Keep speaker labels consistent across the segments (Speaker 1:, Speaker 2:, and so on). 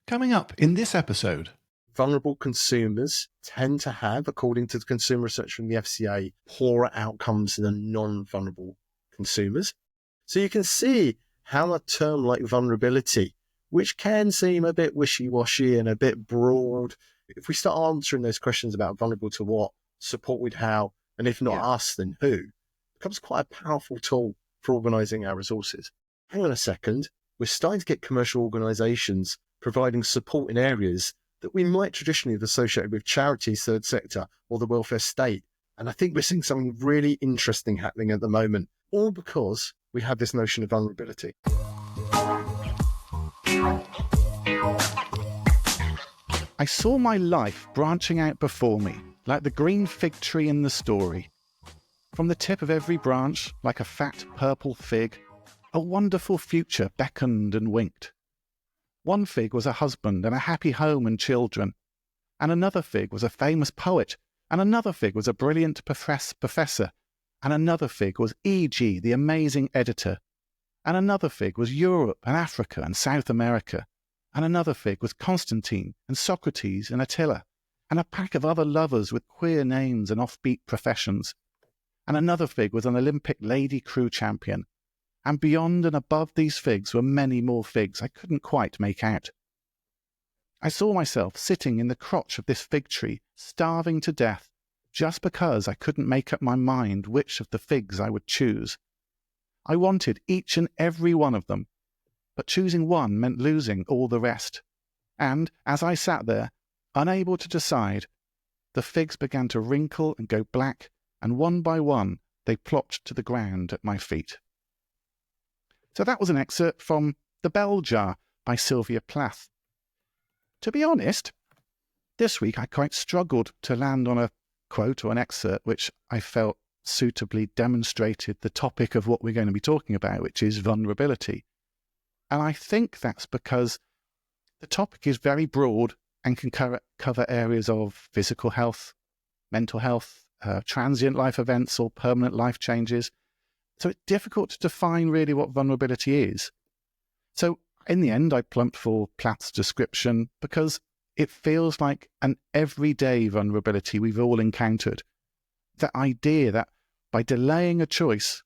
Speaker 1: Coming up in this episode.
Speaker 2: Vulnerable consumers tend to have, according to the consumer research from the FCA, poorer outcomes than non-vulnerable consumers. So you can see how a term like vulnerability, which can seem a bit wishy-washy and a bit broad, if we start answering those questions about vulnerable to what, supported how, and if not us, then who, becomes quite a powerful tool for organising our resources. Hang on a second, we're starting to get commercial organisations providing support in areas that we might traditionally have associated with charities, third sector, or the welfare state. And I think we're seeing something really interesting happening at the moment, all because we have this notion of vulnerability.
Speaker 1: I saw my life branching out before me, like the green fig tree in the story. From the tip of every branch, like a fat purple fig, a wonderful future beckoned and winked. One fig was a husband and a happy home and children, and another fig was a famous poet, and another fig was a brilliant professor, and another fig was E.G., the amazing editor, and another fig was Europe and Africa and South America, and another fig was Constantine and Socrates and Attila, and a pack of other lovers with queer names and offbeat professions, and another fig was an Olympic lady crew champion, and beyond and above these figs were many more figs I couldn't quite make out. I saw myself sitting in the crotch of this fig tree, starving to death, just because I couldn't make up my mind which of the figs I would choose. I wanted each and every one of them, but choosing one meant losing all the rest. And as I sat there, unable to decide, the figs began to wrinkle and go black, and one by one they plopped to the ground at my feet. So that was an excerpt from The Bell Jar by Sylvia Plath. To be honest, this week I quite struggled to land on a quote or an excerpt which I felt suitably demonstrated the topic of what we're going to be talking about, which is vulnerability. And I think that's because the topic is very broad and can cover areas of physical health, mental health, transient life events or permanent life changes. So it's difficult to define really what vulnerability is. So in the end, I plumped for Plath's description because it feels like an everyday vulnerability we've all encountered. That idea that by delaying a choice,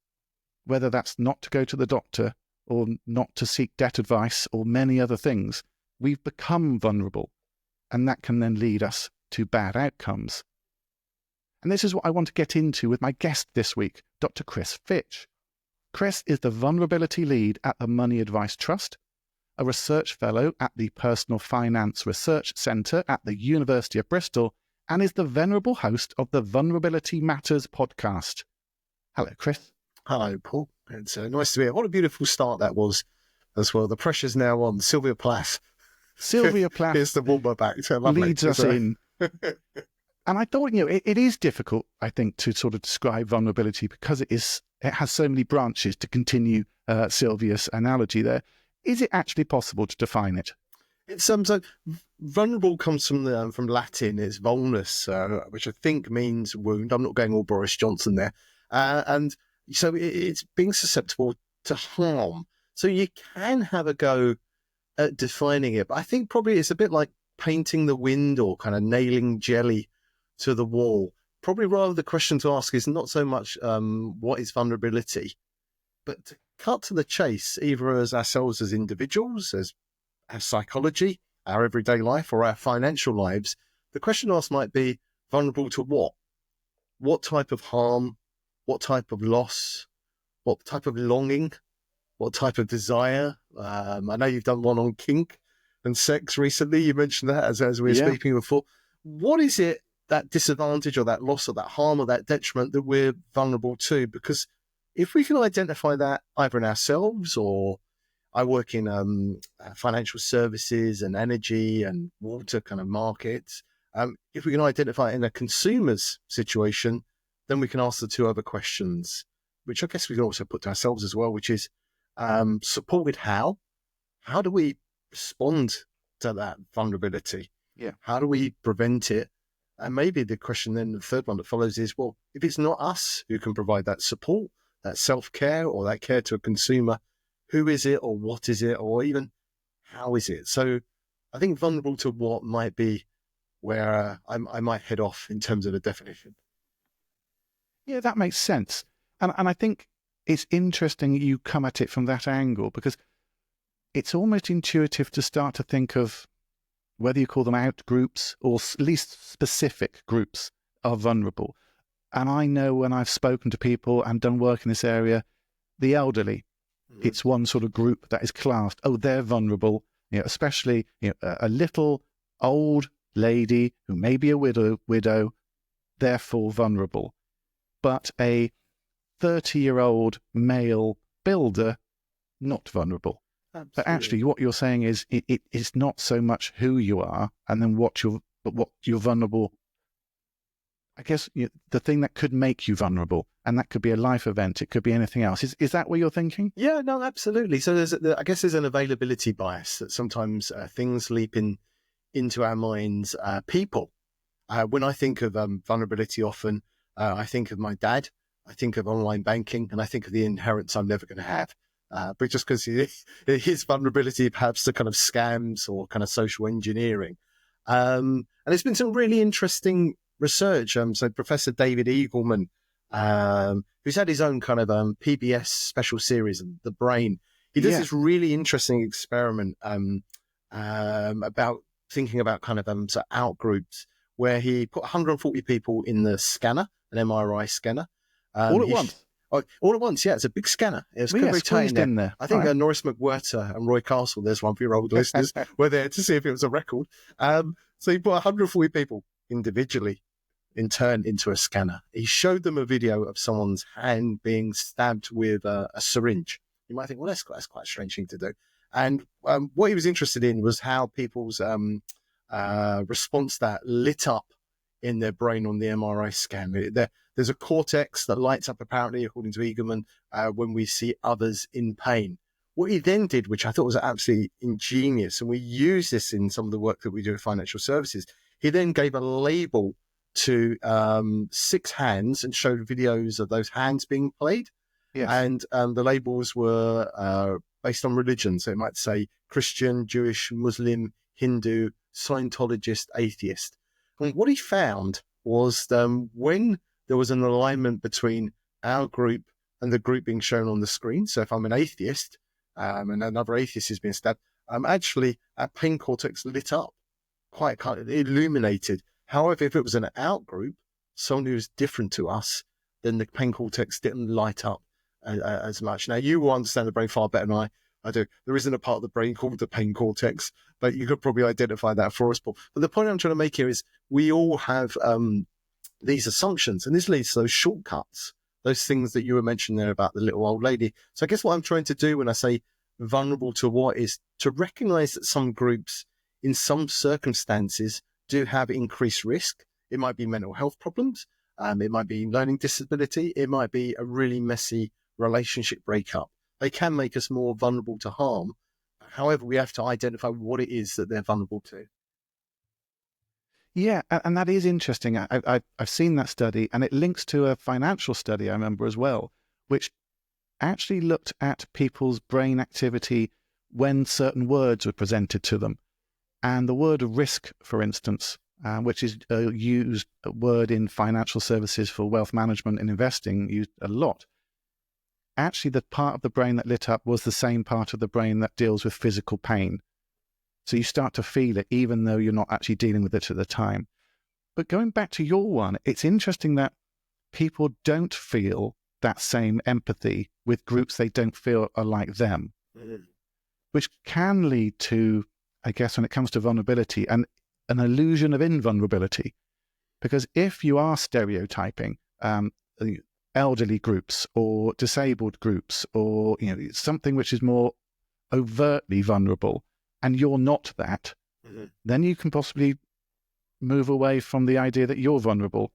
Speaker 1: whether that's not to go to the doctor or not to seek debt advice or many other things, we've become vulnerable, and that can then lead us to bad outcomes. And this is what I want to get into with my guest this week, Dr. Chris Fitch. Chris is the Vulnerability Lead at the Money Advice Trust, a research fellow at the Personal Finance Research Centre at the University of Bristol, and is the venerable host of the Vulnerability Matters podcast. Hello, Chris.
Speaker 2: Hello, Paul. It's nice to be here. What a beautiful start that was as well. The pressure's now on. Sylvia Plath.
Speaker 1: Sylvia Plath
Speaker 2: Here's the warmer back.
Speaker 1: leads us in. And I thought, it is difficult, I think, to sort of describe vulnerability because it has so many branches, to continue Sylvia's analogy there. Is it actually possible to define it?
Speaker 2: It's so vulnerable comes from Latin. It's vulnus, which I think means wound. I'm not going all Boris Johnson there. And so it's being susceptible to harm. So you can have a go at defining it, but I think probably it's a bit like painting the wind or kind of nailing jelly to the wall. Probably rather the question to ask is not so much what is vulnerability, but to cut to the chase, either as ourselves as individuals, as our psychology, our everyday life, or our financial lives. The question asked might be vulnerable to what? What type of harm? What type of loss? What type of longing? What type of desire? I know you've done one on kink and sex recently. You mentioned that as we were speaking before. What is it, that disadvantage or that loss or that harm or that detriment that we're vulnerable to? Because if we can identify that either in ourselves, or I work in financial services and energy and water kind of markets, if we can identify it in a consumer's situation, then we can ask the two other questions, which I guess we can also put to ourselves as well, which is supported how? How do we respond to that vulnerability?
Speaker 1: Yeah.
Speaker 2: How do we prevent it? And maybe the question then, the third one that follows is, well, if it's not us who can provide that support, that self-care or that care to a consumer, who is it or what is it or even how is it? So I think vulnerable to what might be where I might head off in terms of a definition.
Speaker 1: Yeah, that makes sense. And I think it's interesting you come at it from that angle, because it's almost intuitive to start to think of whether you call them out groups or at least specific groups are vulnerable. And I know when I've spoken to people and done work in this area, the elderly, it's one sort of group that is classed, oh, they're vulnerable, especially a little old lady who may be a widow, therefore vulnerable. But a 30-year-old male builder, not vulnerable.
Speaker 2: Absolutely.
Speaker 1: But actually what you're saying is it's not so much who you are and then what you're vulnerable. I guess the thing that could make you vulnerable, and that could be a life event, it could be anything else. Is that what you're thinking?
Speaker 2: Yeah, no, absolutely. So I guess there's an availability bias that sometimes things leap into our minds. People, when I think of vulnerability, often I think of my dad, I think of online banking, and I think of the inheritance I'm never going to have. But just because his vulnerability perhaps to kind of scams or kind of social engineering. And there's been some really interesting research. So Professor David Eagleman, who's had his own kind of PBS special series, The Brain, he does this really interesting experiment about thinking about kind of sort of out groups, where he put 140 people in the scanner, an MRI scanner.
Speaker 1: All at once?
Speaker 2: All at once, yeah. It's a big scanner. It's very
Speaker 1: squeezed in there.
Speaker 2: I think Norris McWhirter and Roy Castle, there's one for your old listeners, were there to see if it was a record. So he put 140 people individually in turn into a scanner. He showed them a video of someone's hand being stabbed with a syringe. You might think, well, that's quite a strange thing to do. And what he was interested in was how people's response that lit up in their brain on the MRI scan. There's a cortex that lights up, apparently, according to Eagleman, when we see others in pain. What he then did, which I thought was absolutely ingenious, and we use this in some of the work that we do in financial services, he then gave a label to 6 hands and showed videos of those hands being played.
Speaker 1: Yes.
Speaker 2: And the labels were based on religion. So it might say Christian, Jewish, Muslim, Hindu, Scientologist, atheist. And what he found was when there was an alignment between our group and the group being shown on the screen. So if I'm an atheist and another atheist is being stabbed, actually our pain cortex lit up, quite kind of illuminated. However, if it was an out group, someone who was different to us, then the pain cortex didn't light up as much. Now, you will understand the brain far better than I do. There isn't a part of the brain called the pain cortex, but you could probably identify that for us, Paul. But the point I'm trying to make here is we all have these assumptions, and this leads to those shortcuts, those things that you were mentioning there about the little old lady. So I guess what I'm trying to do when I say vulnerable to what is to recognize that some groups in some circumstances do have increased risk. It might be mental health problems. It might be learning disability. It might be a really messy relationship breakup. They can make us more vulnerable to harm. However, we have to identify what it is that they're vulnerable to.
Speaker 1: Yeah, and that is interesting. I've seen that study, and it links to a financial study I remember as well, which actually looked at people's brain activity when certain words were presented to them. And the word risk, for instance, which is a used word in financial services for wealth management and investing, used a lot. Actually, the part of the brain that lit up was the same part of the brain that deals with physical pain. So you start to feel it, even though you're not actually dealing with it at the time. But going back to your one, it's interesting that people don't feel that same empathy with groups they don't feel are like them, which can lead to, I guess, when it comes to vulnerability, an illusion of invulnerability. Because if you are stereotyping elderly groups or disabled groups or something which is more overtly vulnerable, and you're not that, then you can possibly move away from the idea that you're vulnerable.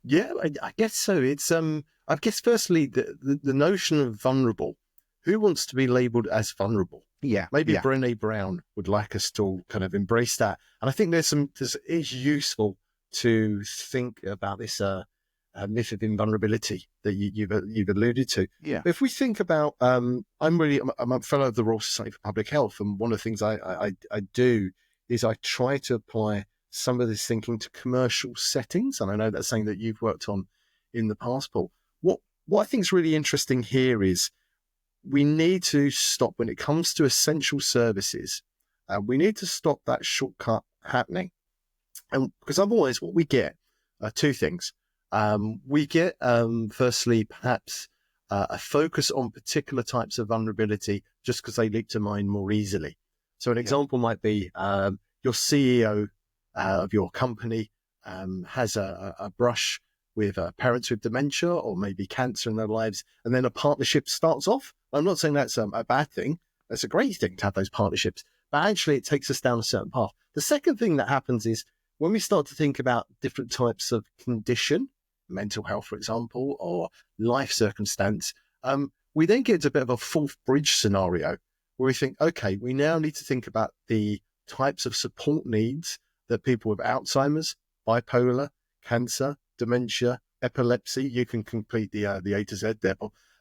Speaker 2: Yeah, I guess so. It's I guess firstly the notion of vulnerable. Who wants to be labelled as vulnerable?
Speaker 1: Yeah,
Speaker 2: maybe
Speaker 1: yeah.
Speaker 2: Brené Brown would like us to kind of embrace that. And I think it's useful to think about this myth of invulnerability that you've alluded to.
Speaker 1: Yeah.
Speaker 2: But if we think about, I'm a fellow of the Royal Society for Public Health, and one of the things I do is I try to apply some of this thinking to commercial settings, and I know that's something that you've worked on in the past, Paul. What I think is really interesting here is we need to stop when it comes to essential services. We need to stop that shortcut happening, and because otherwise, what we get are two things. We get, firstly, perhaps a focus on particular types of vulnerability just because they leap to mind more easily. So an example might be your CEO of your company has a brush with parents with dementia or maybe cancer in their lives, and then a partnership starts off. I'm not saying that's a bad thing. That's a great thing to have those partnerships, but actually it takes us down a certain path. The second thing that happens is when we start to think about different types of condition, mental health, for example, or life circumstance, we then get to a bit of a fourth bridge scenario where we think, okay, we now need to think about the types of support needs that people with Alzheimer's, bipolar, cancer, dementia, epilepsy, you can complete the A to Z there.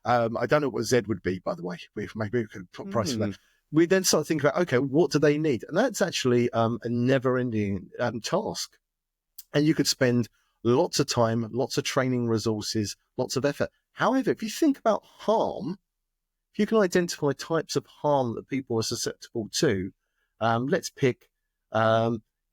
Speaker 2: I don't know what Z would be, by the way. Maybe we could put price for that. We then start thinking about, okay, what do they need? And that's actually a never-ending task. And you could spend lots of time, lots of training resources, lots of effort. However, if you think about harm, if you can identify types of harm that people are susceptible to, let's pick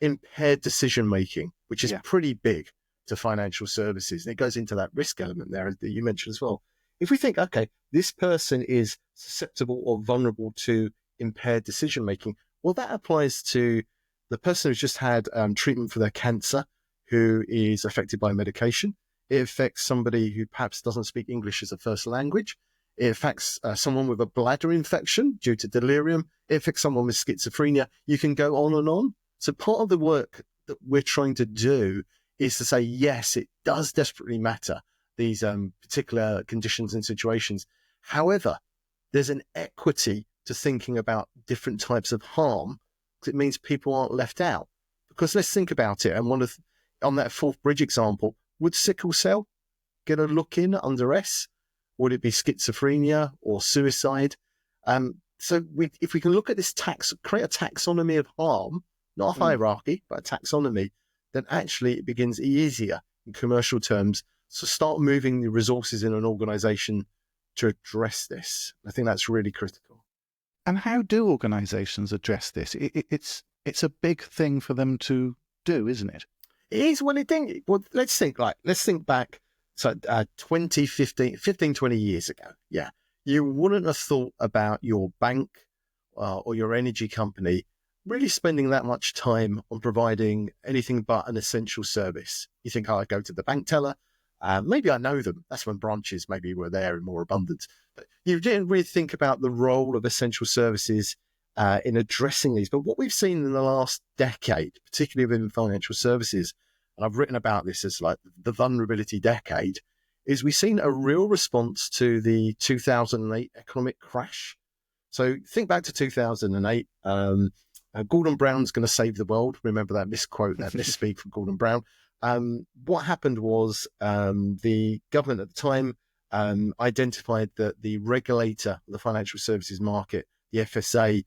Speaker 2: impaired decision-making, which is pretty big to financial services. And it goes into that risk element there that you mentioned as well. If we think, okay, this person is susceptible or vulnerable to impaired decision-making, well, that applies to the person who's just had treatment for their cancer, who is affected by medication. It affects somebody who perhaps doesn't speak English as a first language. It affects someone with a bladder infection due to delirium. It affects someone with schizophrenia. You can go on and on. So part of the work that we're trying to do is to say, yes, it does desperately matter, these particular conditions and situations. However, there's an equity to thinking about different types of harm, because it means people aren't left out. Because let's think about it. And on that fourth bridge example, would sickle cell get a look in under S? Would it be schizophrenia or suicide? So if we can look at this create a taxonomy of harm, not a hierarchy, but a taxonomy, then actually it begins easier in commercial terms to start moving the resources in an organization to address this. I think that's really critical.
Speaker 1: And how do organizations address this? It's a big thing for them to do, isn't it?
Speaker 2: It is. Well, let's think back to 20 years ago. Yeah. You wouldn't have thought about your bank or your energy company really spending that much time on providing anything but an essential service. You think, I go to the bank teller. Maybe I know them. That's when branches maybe were there in more abundance. But you didn't really think about the role of essential services in addressing these. But what we've seen in the last decade, particularly within financial services, and I've written about this as like the vulnerability decade, is we've seen a real response to the 2008 economic crash. So think back to 2008. Gordon Brown's going to save the world. Remember that misquote, that misspeak from Gordon Brown. What happened was the government at the time identified that the regulator of the financial services market, the FSA,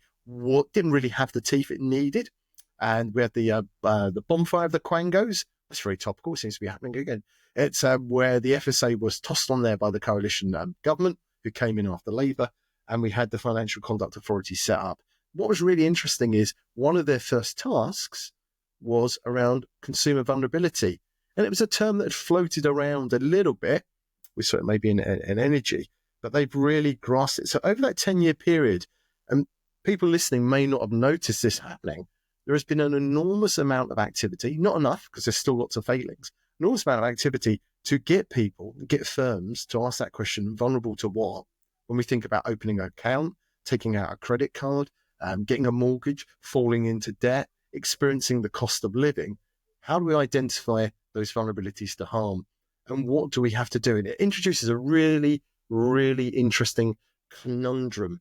Speaker 2: didn't really have the teeth it needed. And we had the bonfire of the Quangos. That's very topical. It seems to be happening again. It's where the FSA was tossed on there by the coalition government, who came in after Labour, and we had the Financial Conduct Authority set up. What was really interesting is one of their first tasks was around consumer vulnerability. And it was a term that had floated around a little bit, which sort of maybe in energy, but they've really grasped it. So over that 10-year period, and people listening may not have noticed this happening, there has been an enormous amount of activity, not enough because there's still lots of failings, enormous amount of activity to get people, get firms to ask that question, vulnerable to what? When we think about opening an account, taking out a credit card, getting a mortgage, falling into debt, experiencing the cost of living, how do we identify those vulnerabilities to harm? And what do we have to do? And it introduces a really, really interesting conundrum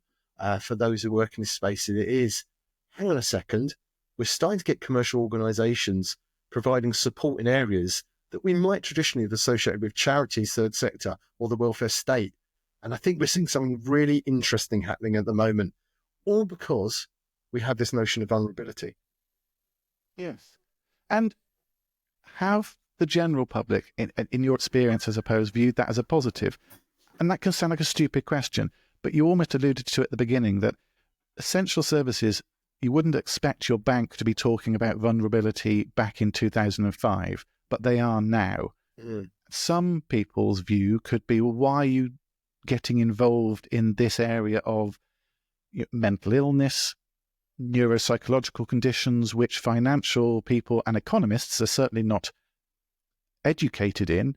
Speaker 2: for those who work in this space. And it is, hang on a second, we're starting to get commercial organizations providing support in areas that we might traditionally have associated with charities, third sector, or the welfare state. And I think we're seeing something really interesting happening at the moment, all because we have this notion of vulnerability.
Speaker 1: Yes. And have the general public, in your experience, I suppose, viewed that as a positive? And that can sound like a stupid question, but you almost alluded to at the beginning that essential services, you wouldn't expect your bank to be talking about vulnerability back in 2005, but they are now. Some people's view could be, well, why are you getting involved in this area of mental illness, neuropsychological conditions, which financial people and economists are certainly not educated in?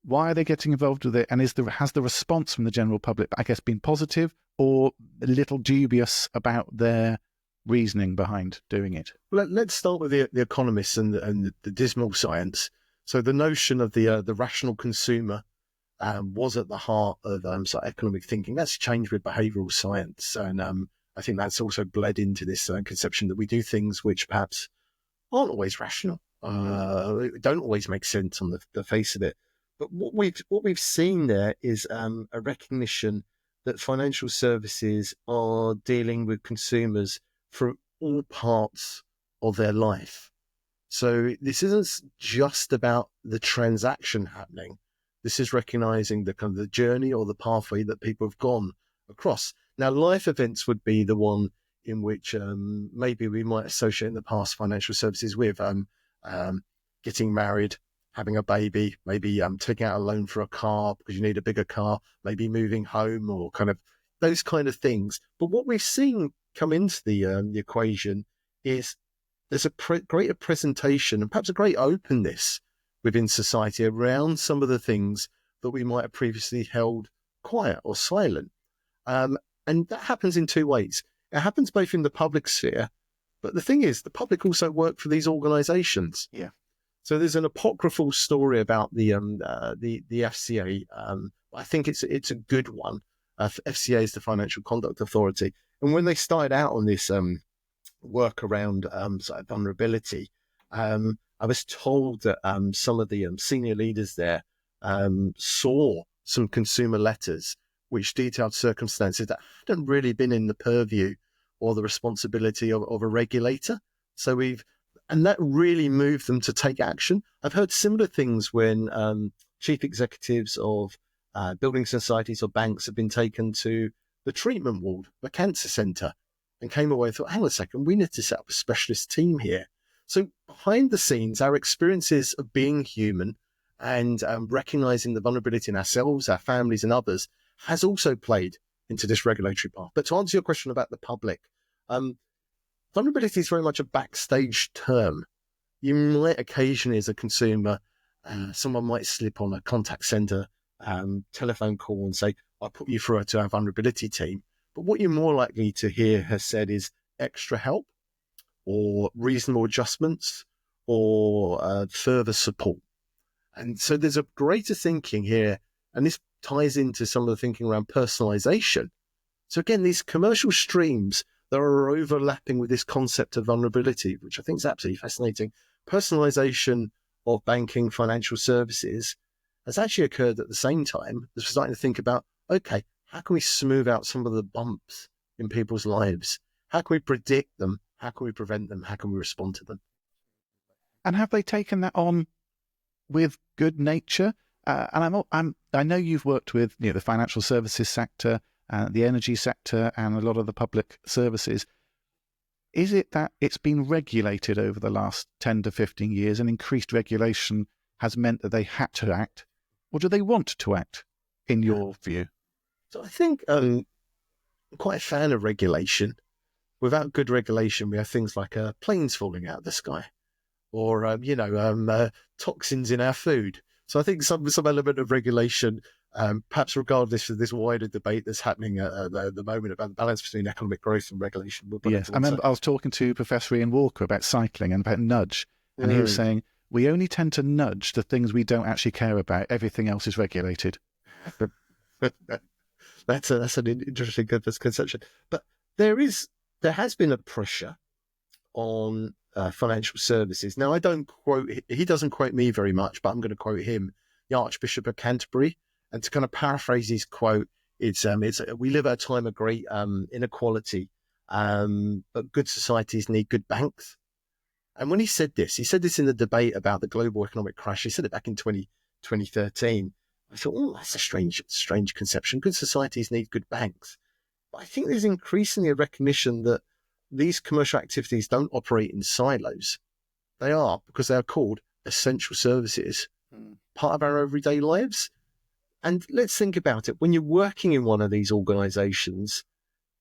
Speaker 1: Why are they getting involved with it? And has the response from the general public, I guess, been positive or a little dubious about their reasoning behind doing it?
Speaker 2: Well, let's start with the economists and the dismal science. So the notion of the rational consumer was at the heart of economic thinking. That's changed with behavioural science, and I think that's also bled into this conception that we do things which perhaps aren't always rational, don't always make sense on the face of it. But what we've seen there is a recognition that financial services are dealing with consumers from all parts of their life. So this isn't just about the transaction happening. This is recognizing the kind of the journey or the pathway that people have gone across. Now, life events would be the one in which maybe we might associate in the past financial services with getting married, having a baby, maybe taking out a loan for a car because you need a bigger car, maybe moving home, or kind of those kind of things. But what we've seen come into the equation is there's a greater presentation and perhaps a great openness within society around some of the things that we might have previously held quiet or silent. And that happens in two ways. It happens both in the public sphere, but the thing is, the public also work for these organisations.
Speaker 1: Yeah.
Speaker 2: So there's an apocryphal story about the FCA. I think it's a good one. FCA is the Financial Conduct Authority, and when they started out on this work around sort of vulnerability, I was told that some of the senior leaders there saw some consumer letters which detailed circumstances that hadn't really been in the purview or the responsibility of a regulator. And that really moved them to take action. I've heard similar things when chief executives of building societies or banks have been taken to the treatment ward, the cancer centre, and came away and thought, hang on a second, we need to set up a specialist team here. So behind the scenes, our experiences of being human and recognising the vulnerability in ourselves, our families and others has also played into this regulatory path. But to answer your question about the public, vulnerability is very much a backstage term. You might occasionally, as a consumer, someone might slip on a contact centre telephone call and say, I'll put you through to our vulnerability team. But what you're more likely to hear has said is extra help or reasonable adjustments or further support. And so there's a greater thinking here, and this ties into some of the thinking around personalisation. So again, these commercial streams that are overlapping with this concept of vulnerability, which I think is absolutely fascinating. Personalisation of banking, financial services has actually occurred at the same time as we're starting to think about, okay, how can we smooth out some of the bumps in people's lives? How can we predict them? How can we prevent them? How can we respond to them?
Speaker 1: And have they taken that on with good nature? And I know you've worked with the financial services sector, the energy sector, and a lot of the public services. Is it that it's been regulated over the last 10 to 15 years, and increased regulation has meant that they had to act, or do they want to act, in your view?
Speaker 2: So I think I'm quite a fan of regulation. Without good regulation, we have things like planes falling out of the sky, or toxins in our food. So I think some element of regulation, perhaps regardless of this wider debate that's happening at the moment about the balance between economic growth and regulation.
Speaker 1: Yes, I remember I was talking to Professor Ian Walker about cycling and about nudge, and he was saying, we only tend to nudge the things we don't actually care about. Everything else is regulated.
Speaker 2: That's an interesting conception. But there has been a pressure on financial services. Now, he doesn't quote me very much, but I'm going to quote him, the Archbishop of Canterbury. And to kind of paraphrase his quote, it's we live at a time of great inequality, but good societies need good banks. And when he said this in the debate about the global economic crash. He said it back in 2013. I thought, oh, that's a strange conception. Good societies need good banks. But I think there's increasingly a recognition that these commercial activities don't operate in silos. They are, because they are called essential services, part of our everyday lives. And let's think about it. When you're working in one of these organizations,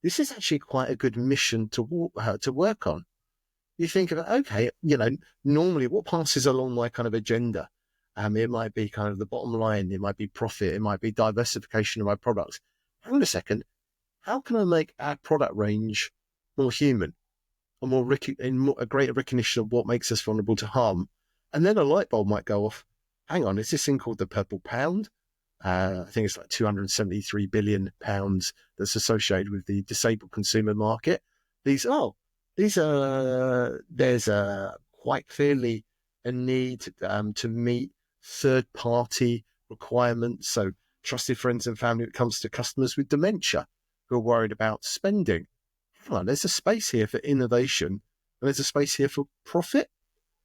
Speaker 2: this is actually quite a good mission to work on. You think about, okay, normally what passes along my kind of agenda? It might be kind of the bottom line. It might be profit. It might be diversification of my products. Hang on a second. How can I make our product range more human, and a greater recognition of what makes us vulnerable to harm? And then a light bulb might go off. Hang on, is this thing called the purple pound? I think it's like £273 billion that's associated with the disabled consumer market. There's quite clearly a need to meet third-party requirements. So trusted friends and family when it comes to customers with dementia who are worried about spending. Hang on, there's a space here for innovation, and there's a space here for profit.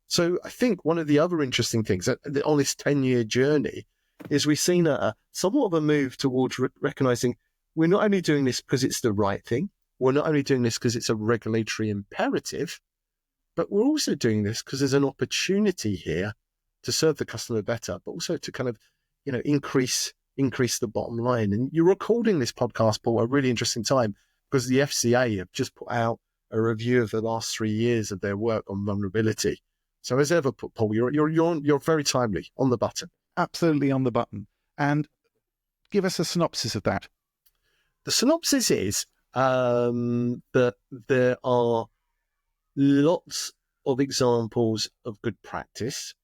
Speaker 2: So I think one of the other interesting things on this 10-year journey is we've seen somewhat of a move towards recognizing we're not only doing this because it's the right thing, we're not only doing this because it's a regulatory imperative, but we're also doing this because there's an opportunity here to serve the customer better, but also to kind of, increase the bottom line. And you're recording this podcast, Paul, at a really interesting time, because the FCA have just put out a review of the last 3 years of their work on vulnerability. So as ever, Paul, you're very timely, on the button.
Speaker 1: Absolutely on the button. And give us a synopsis of that.
Speaker 2: The synopsis is that there are lots of examples of good practice.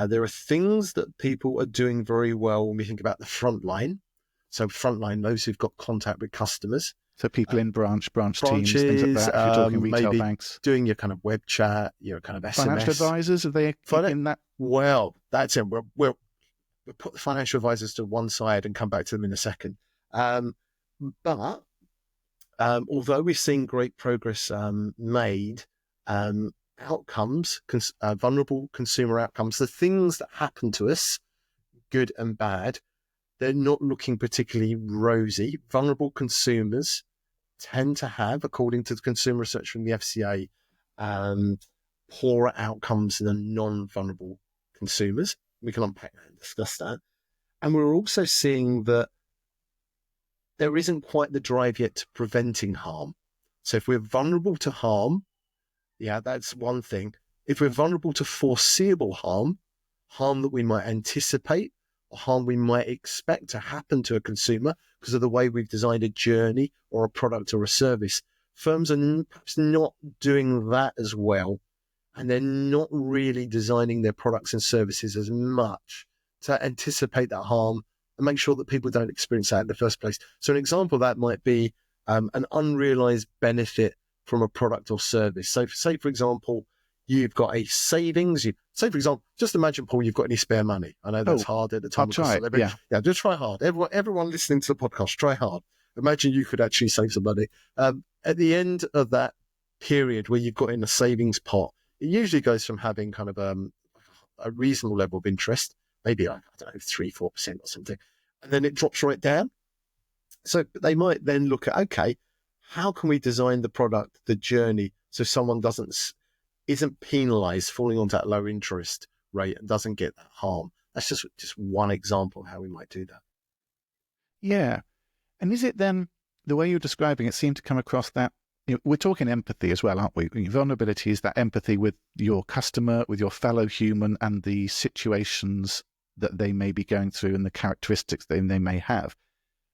Speaker 2: There are things that people are doing very well when we think about the front line. So frontline, those who've got contact with customers.
Speaker 1: So people in branch teams, things like that, if you're talking retail
Speaker 2: maybe
Speaker 1: banks.
Speaker 2: Doing your kind of web chat, your kind of SMS.
Speaker 1: Financial advisors, are they in that?
Speaker 2: Well, that's it. We'll put the financial advisors to one side and come back to them in a second. But although we've seen great progress made, outcomes, vulnerable consumer outcomes, the things that happen to us, good and bad, they're not looking particularly rosy. Vulnerable consumers tend to have, according to the consumer research from the FCA, poorer outcomes than non-vulnerable consumers. We can unpack that and discuss that. And we're also seeing that there isn't quite the drive yet to preventing harm. So if we're vulnerable to harm, that's one thing. If we're vulnerable to foreseeable harm that we might anticipate, or harm we might expect to happen to a consumer because of the way we've designed a journey or a product or a service, firms are perhaps not doing that as well. And they're not really designing their products and services as much to anticipate that harm and make sure that people don't experience that in the first place. So an example of that might be an unrealized benefit from a product or service. So say, for example, you've got a savings. Say, for example, just imagine, Paul, you've got any spare money. I know that's hard at the time.
Speaker 1: I'll try it.
Speaker 2: Yeah, just try hard. Everyone listening to the podcast, try hard. Imagine you could actually save some money. At the end of that period where you've got in a savings pot, it usually goes from having kind of a reasonable level of interest, maybe like, 3-4% or something, and then it drops right down. So they might then look at, okay, how can we design the product, the journey, so someone isn't penalised falling onto that low interest rate and doesn't get that harm. That's just one example of how we might do that.
Speaker 1: Yeah. And is it then, the way you're describing it seemed to come across that, we're talking empathy as well, aren't we? Vulnerability is that empathy with your customer, with your fellow human, and the situations that they may be going through and the characteristics that they may have.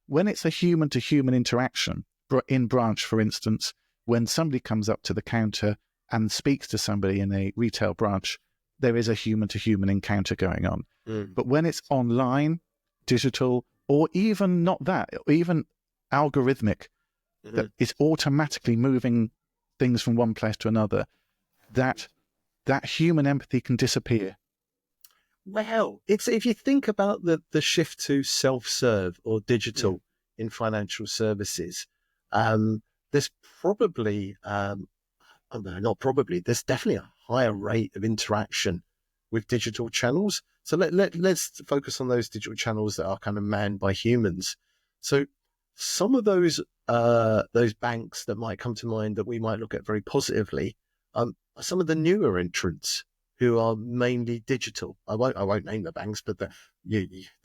Speaker 1: When it's a human-to-human interaction, in branch, for instance, when somebody comes up to the counter and speaks to somebody in a retail branch, there is a human-to-human encounter going on. But when it's online, digital, or even not that, or even algorithmic, that it's automatically moving things from one place to another, that human empathy can disappear?
Speaker 2: Well, it's if you think about the shift to self-serve or digital in financial services, there's probably not probably, there's definitely a higher rate of interaction with digital channels. So let's focus on those digital channels that are kind of manned by humans. So some of those banks that might come to mind that we might look at very positively are some of the newer entrants who are mainly digital. I won't name the banks, but the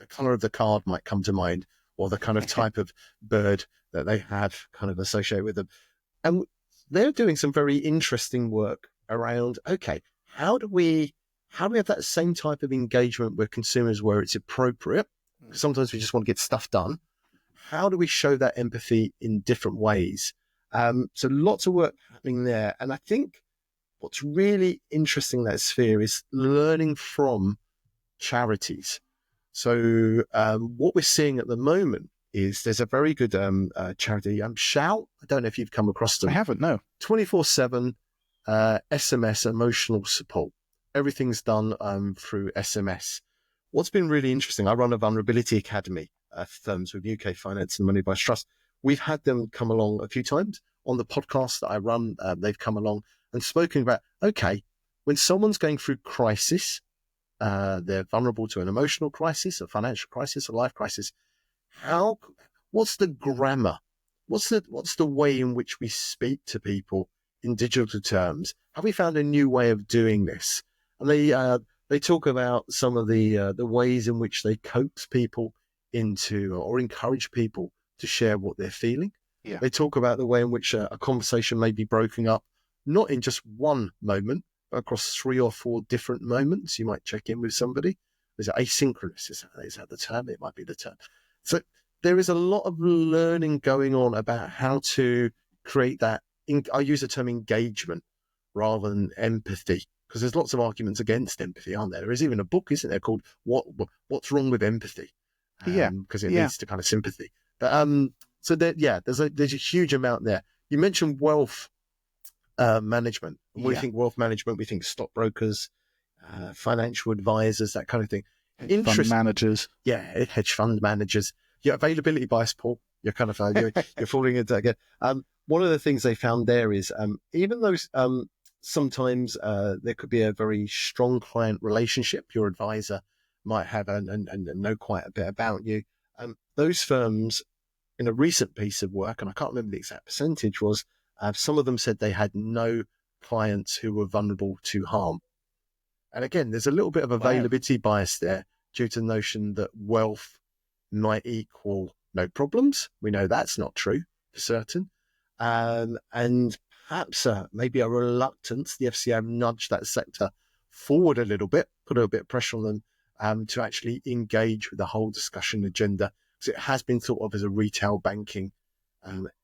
Speaker 2: color of the card might come to mind, or the kind of type of bird that they have kind of associated with them. And they're doing some very interesting work around, okay, how do we have that same type of engagement with consumers where it's appropriate? Sometimes we just want to get stuff done. How do we show that empathy in different ways? So lots of work happening there. And I think what's really interesting in that sphere is learning from charities. So what we're seeing at the moment is there's a very good charity, Shout. I don't know if you've come across them.
Speaker 1: I haven't, no.
Speaker 2: 24/7 SMS emotional support. Everything's done through SMS. What's been really interesting, I run a vulnerability academy for firms with UK Finance and Money Advice Trust. We've had them come along a few times on the podcast that I run. They've come along and spoken about, okay, when someone's going through crisis, they're vulnerable to an emotional crisis, a financial crisis, a life crisis. What's the grammar? What's the way in which we speak to people in digital terms? Have we found a new way of doing this? And they talk about some of the ways in which they coax people into or encourage people to share what they're feeling.
Speaker 1: Yeah.
Speaker 2: They talk about the way in which a conversation may be broken up, not in just one moment, but across 3 or 4 different moments. You might check in with somebody. Is it asynchronous? Is that the term? It might be the term. So there is a lot of learning going on about how to create that. I use the term engagement rather than empathy, because there's lots of arguments against empathy, aren't there? There is even a book, isn't there, called What's Wrong with Empathy? Because it leads to kind of sympathy. But so there's a huge amount there. You mentioned wealth management. When we think wealth management, we think stockbrokers, financial advisors, that kind of thing.
Speaker 1: Fund managers.
Speaker 2: Yeah, hedge fund managers. Your availability bias, Paul. You're kind of you're falling into that again. One of the things they found there is even though sometimes there could be a very strong client relationship, your advisor might have and know quite a bit about you. Those firms, in a recent piece of work, and I can't remember the exact percentage, was some of them said they had no clients who were vulnerable to harm. And again, there's a little bit of availability bias there due to the notion that wealth might equal no problems. We know that's not true for certain. And perhaps maybe a reluctance, the FCA have nudged that sector forward a little bit, put a bit of pressure on them to actually engage with the whole discussion agenda, because it has been thought of as a retail banking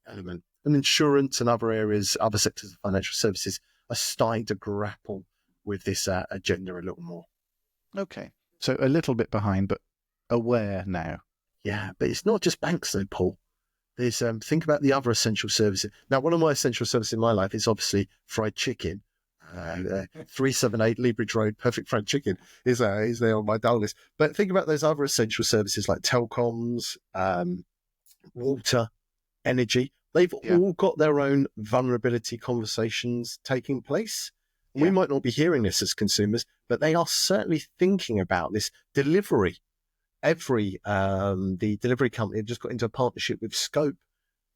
Speaker 2: element. And insurance and other areas, other sectors of financial services are starting to grapple with this agenda a little more.
Speaker 1: Okay. So a little bit behind, but aware now.
Speaker 2: Yeah, but it's not just banks though, Paul. There's think about the other essential services. Now, one of my essential services in my life is obviously fried chicken. 378 Leabridge Road, perfect fried chicken is there on my dial list. But think about those other essential services like telecoms, water, energy. They've all got their own vulnerability conversations taking place. Yeah. We might not be hearing this as consumers, but they are certainly thinking about this. Delivery. The delivery company have just got into a partnership with Scope,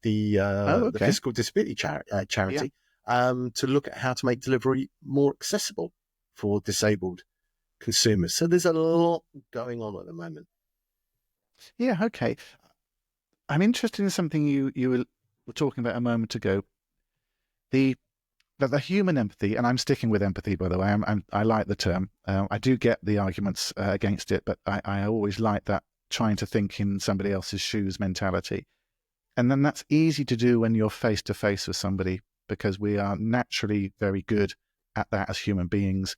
Speaker 2: the fiscal disability charity, to look at how to make delivery more accessible for disabled consumers. So there's a lot going on at the moment.
Speaker 1: Yeah, okay. I'm interested in something you were talking about a moment ago. The human empathy, and I'm sticking with empathy, by the way. I like the term. I do get the arguments against it, but I always like that trying to think in somebody else's shoes mentality. And then that's easy to do when you're face to face with somebody, because we are naturally very good at that as human beings.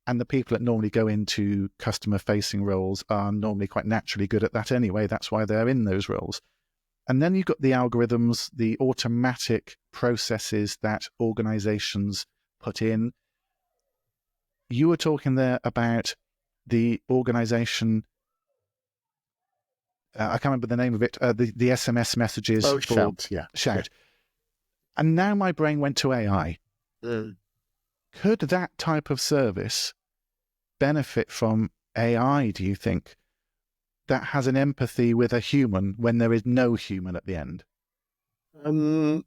Speaker 1: And the people that normally go into customer facing roles are normally quite naturally good at that anyway. That's why they're in those roles. And then you've got the algorithms, the automatic processes that organizations put in. you were talking there about the organization. I can't remember the name of it. The SMS messages for
Speaker 2: Shout, yeah.
Speaker 1: Shout. And now my brain went to AI. Could that type of service benefit from AI, do you think, that has an empathy with a human when there is no human at the end?
Speaker 2: My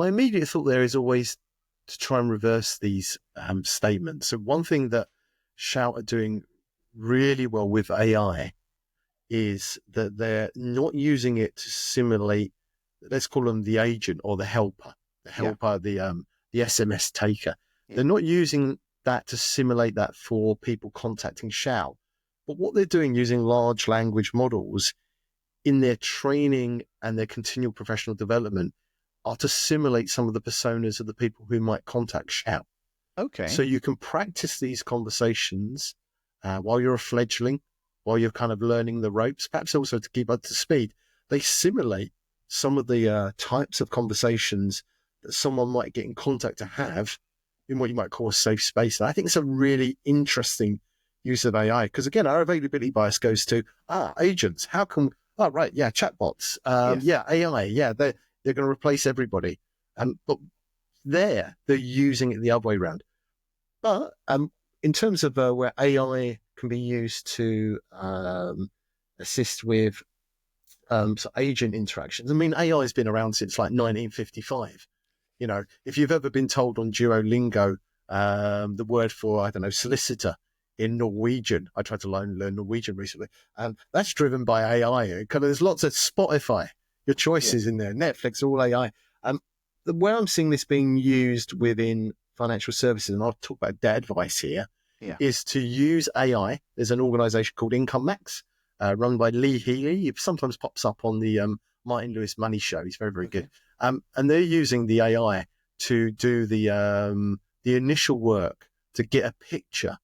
Speaker 2: immediate thought there is always to try and reverse these statements. So one thing that Shout are doing really well with AI is that they're not using it to simulate, let's call them the agent or the helper, the SMS taker. Yeah. They're not using that to simulate that for people contacting Shout. But what they're doing using large language models in their training and their continual professional development are to simulate some of the personas of the people who might contact Shout.
Speaker 1: Okay.
Speaker 2: So you can practice these conversations while you're a fledgling, while you're kind of learning the ropes, perhaps also to keep up to speed. They simulate some of the types of conversations that someone might get in contact to have in what you might call a safe space. And I think it's a really interesting use of AI because, again, our availability bias goes to, agents. How can, chatbots.
Speaker 1: Yes.
Speaker 2: Yeah, AI. Yeah, they're going to replace everybody. But they're using it the other way around. But in terms of where AI can be used to assist with agent interactions, I mean, AI has been around since like 1955. You know, if you've ever been told on Duolingo the word for, I don't know, solicitor in Norwegian, I tried to learn Norwegian recently, that's driven by AI. There's lots of Spotify, your choices in there, Netflix, all AI. Where I'm seeing this being used within financial services, and I'll talk about debt advice here, is to use AI. There's an organization called Income Max, run by Lee Healy. It sometimes pops up on the Martin Lewis Money Show. He's very, very good. And they're using the AI to do the initial work to get a picture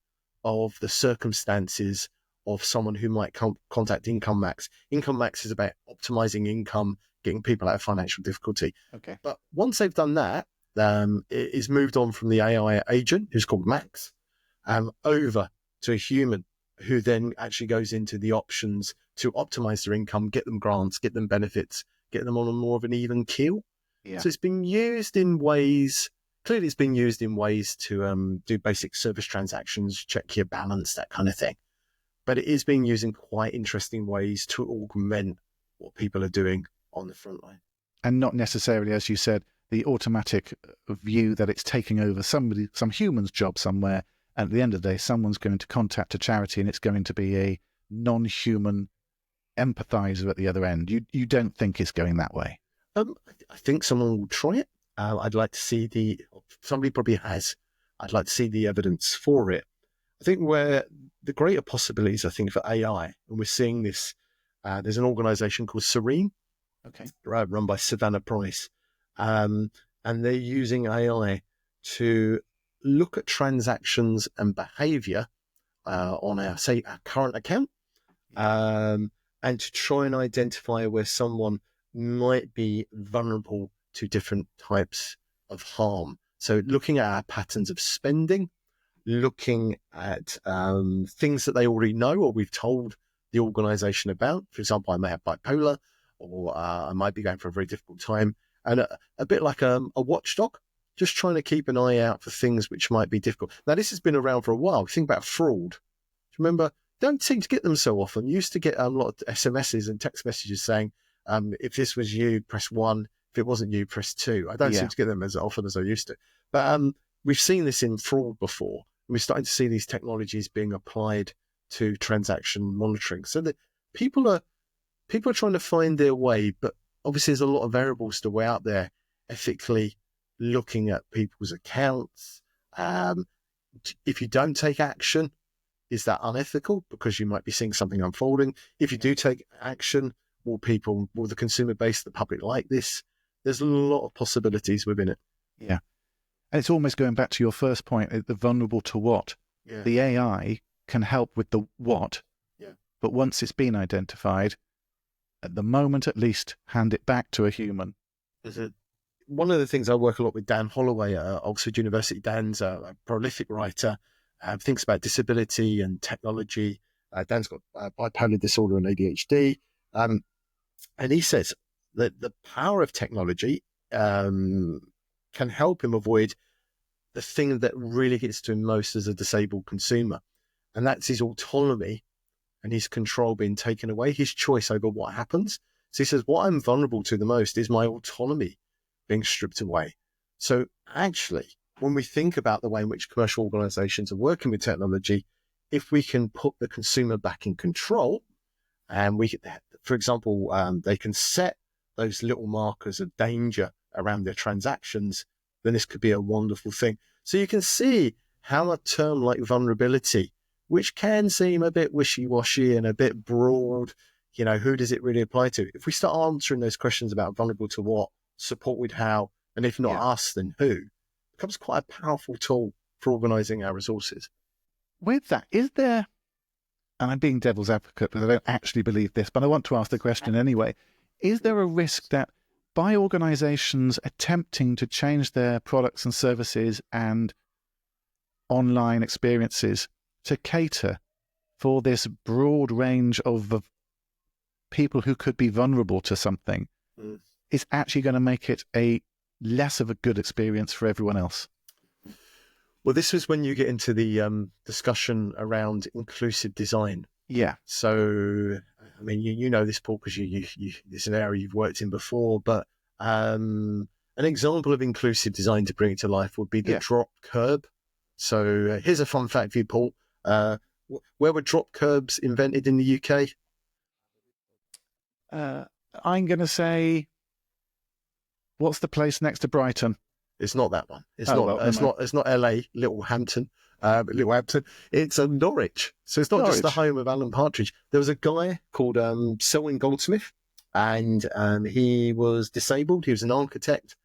Speaker 2: of the circumstances of someone who might contact Income Max. Income Max is about optimizing income, getting people out of financial difficulty.
Speaker 1: Okay.
Speaker 2: But once they've done that, it is moved on from the AI agent, who's called Max, over to a human who then actually goes into the options to optimize their income, get them grants, get them benefits, get them on a more of an even keel. Yeah. So it's been used in ways, clearly it's been used in ways to do basic service transactions, check your balance, that kind of thing. But it is being used in quite interesting ways to augment what people are doing on the front line.
Speaker 1: And not necessarily, as you said, the automatic view that it's taking over some human's job somewhere. And at the end of the day, someone's going to contact a charity and it's going to be a non-human empathizer at the other end. You don't think it's going that way?
Speaker 2: I think someone will try it. I'd like to see somebody probably has. I'd like to see the evidence for it. I think where the greater possibilities, I think, for AI, and we're seeing this, there's an organization called Serene, run by Savannah Price, and they're using AI to look at transactions and behavior on our current account, and to try and identify where someone might be vulnerable to different types of harm. So looking at our patterns of spending, looking at things that they already know or we've told the organization about. For example, I may have bipolar, or I might be going for a very difficult time. And a bit like a watchdog, just trying to keep an eye out for things which might be difficult. Now, this has been around for a while. Think about fraud. Do you remember? Don't seem to get them so often. You used to get a lot of SMSs and text messages saying, if this was you, press 1. If it wasn't you, press 2. I don't seem to get them as often as I used to. But we've seen this in fraud before. And we're starting to see these technologies being applied to transaction monitoring. So that people are trying to find their way, but obviously there's a lot of variables still way out there ethically looking at people's accounts. If you don't take action, is that unethical because you might be seeing something unfolding? If you do take action, will the consumer base, the public like this? There's a lot of possibilities within it.
Speaker 1: Yeah. And it's almost going back to your first point, the vulnerable to what? Yeah. The AI can help with the what, but once it's been identified, at the moment at least, hand it back to a human.
Speaker 2: one of the things I work a lot with Dan Holloway at Oxford University. Dan's a prolific writer, thinks about disability and technology. Dan's got bipolar disorder and ADHD. And he says that the power of technology can help him avoid the thing that really gets to him most as a disabled consumer. And that's his autonomy and his control being taken away, his choice over what happens. So he says, what I'm vulnerable to the most is my autonomy being stripped away. So actually, when we think about the way in which commercial organizations are working with technology, if we can put the consumer back in control, and we, for example, they can set those little markers of danger around their transactions, then this could be a wonderful thing. So you can see how a term like vulnerability, which can seem a bit wishy-washy and a bit broad, who does it really apply to? If we start answering those questions about vulnerable to what, support with how, and if not us, then who, it becomes quite a powerful tool for organizing our resources.
Speaker 1: With that, is there, and I'm being devil's advocate because I don't actually believe this, but I want to ask the question anyway, is there a risk that by organizations attempting to change their products and services and online experiences to cater for this broad range of people who could be vulnerable to something, is actually going to make it a less of a good experience for everyone else?
Speaker 2: Well, this is when you get into the discussion around inclusive design.
Speaker 1: Yeah.
Speaker 2: So, I mean, you know this, Paul, because you it's an area you've worked in before. But an example of inclusive design to bring it to life would be the drop curb. So here's a fun fact for you, Paul. Where were drop curbs invented in the UK?
Speaker 1: I'm going to say, what's the place next to Brighton?
Speaker 2: It's not that one. It's not LA, Little Hampton. It's Norwich. So it's not just the home of Alan Partridge. There was a guy called Selwyn Goldsmith, and he was disabled. He was an architect,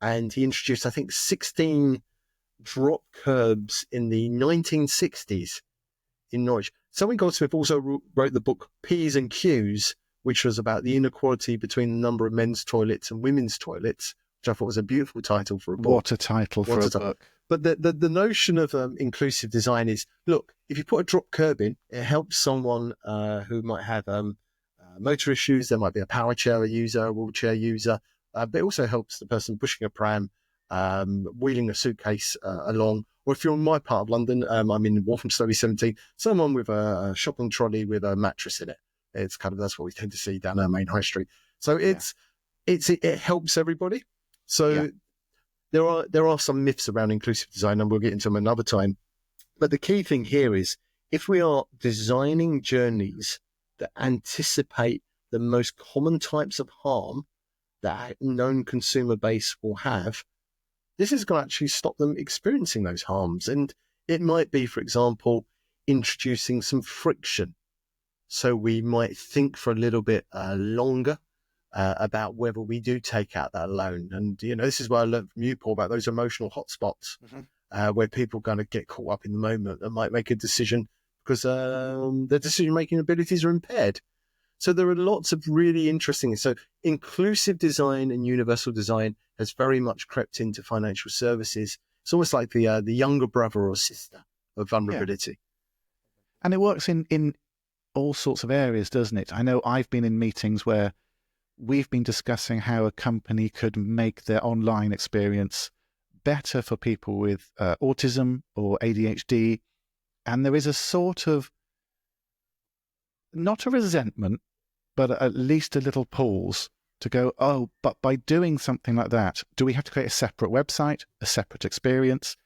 Speaker 2: and he introduced, I think, 16 drop curbs in the 1960s in Norwich. Selwyn Goldsmith also wrote the book P's and Q's, which was about the inequality between the number of men's toilets and women's toilets, which I thought was a beautiful title for a book.
Speaker 1: What a title for a book.
Speaker 2: But the notion of inclusive design is, look, if you put a drop curb in, it helps someone who might have motor issues. There might be a power chair user, a wheelchair user, but it also helps the person pushing a pram, wheeling a suitcase along. Or if you're in my part of London, I'm in Walthamstow 17, someone with a shopping trolley with a mattress in it. It's kind of, that's what we tend to see down our main high street. So it helps everybody. So there are some myths around inclusive design, and we'll get into them another time. But the key thing here is, if we are designing journeys that anticipate the most common types of harm that a known consumer base will have, this is going to actually stop them experiencing those harms. And it might be, for example, introducing some friction. So we might think for a little bit longer about whether we do take out that loan. And, this is what I learned from you, Paul, about those emotional hotspots where people kind of get caught up in the moment and might make a decision because their decision-making abilities are impaired. So there are lots of really interesting. So inclusive design and universal design has very much crept into financial services. It's almost like the younger brother or sister of vulnerability.
Speaker 1: Yeah. And it works in all sorts of areas, doesn't it? I know I've been in meetings where we've been discussing how a company could make their online experience better for people with autism or ADHD. And there is a sort of, not a resentment, but at least a little pause to go, oh, but by doing something like that, do we have to create a separate website, a separate experience?